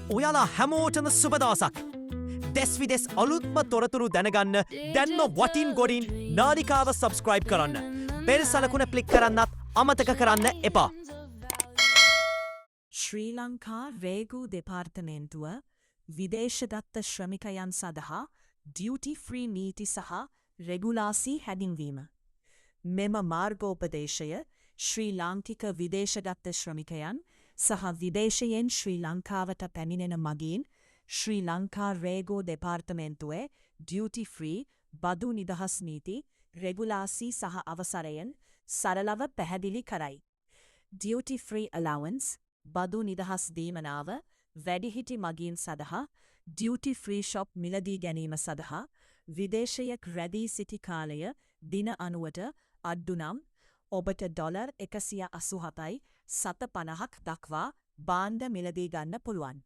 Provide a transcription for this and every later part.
ඔයාලා හැමෝටම සුබ දවසක්. දෙස් විදෙස් අලුත්ම තොරතුරු දැනගන්න දැන්ම වටින් ගොඩින් නාලිකාව සබස්ක්‍රයිබ් කරන්න. බෙල් සලකුණ ක්ලික් කරන්නත් අමතක කරන්න එපා. ශ්‍රී ලංකා රේගු දෙපාර්තමේන්තුව විදේශගත ශ්‍රමිකයන් සඳහා ඩියුටි ෆ්‍රී නීති සහ රෙගුලාසි හැදින්වීම. මෙම මාර්ගෝපදේශය ශ්‍රී ලාංකික විදේශගත ශ්‍රමිකයන් සහ විදේශයෙන් ශ්‍රී ලංකාවට පැමිණෙන මගින් ශ්‍රී ලංකා රේගෝ දෙපාර්තමේන්තුවේ ඩියුටි ෆ්‍රී බදු නිදහස් නීති රෙගුලාසි සහ අවසරයෙන් සරලව පැහැදිලි කරයි. ඩියුටි ෆ්‍රී අලවන්ස් බදු නිදහස් දීමනාව වැඩිහිටි මගින් සඳහා ඩියුටි ෆ්‍රී ෂොප් මිලදී ගැනීම සඳහා විදේශයක් රැදී සිටි කාලය දින 90ට අඩ්ඩුනම් ඔබට ඩොලර් 187යි 750ක් දක්වා බාණ්ඩ මිලදී ගන්න පුළුවන්.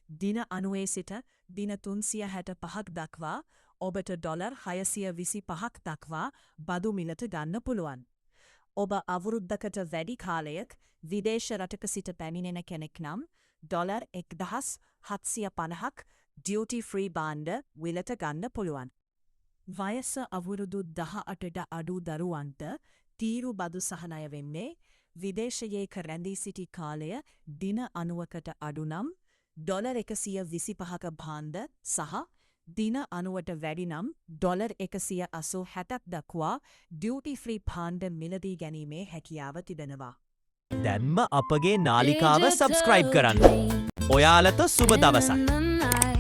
දින 90 සිට දින 365ක් දක්වා ඔබට ඩොලර් 625ක් දක්වා බදු මිලට ගන්න පුළුවන්. ඔබ අවුරුද්දකට වැඩි කාලයක් විදේශ රටක සිට පැමිණෙන කෙනෙක් නම් ඩොලර් 1750ක් ඩියුටි ෆ්‍රී බාණ්ඩ විලට ගන්න පුළුවන්. වයස අවුරුදු 18ට අඩු දරුවන්ට තීරු බදු සහනය වෙන්නේ විදේශයේක රැඳී සිටි කාලය දින 90කට අඩු නම් ඩොලර් 125ක භාණ්ඩ සහ දින 90ට වැඩි නම් ඩොලර් 180ක් දක්වා ඩියුටි ෆ්‍රී භාණ්ඩ මිලදී ගැනීමේ හැකියාව තිබෙනවා. දැන්ම අපගේ නාලිකාව සබස්ක්‍රයිබ් කරන්න. ඔයාලට සුබ දවසක්.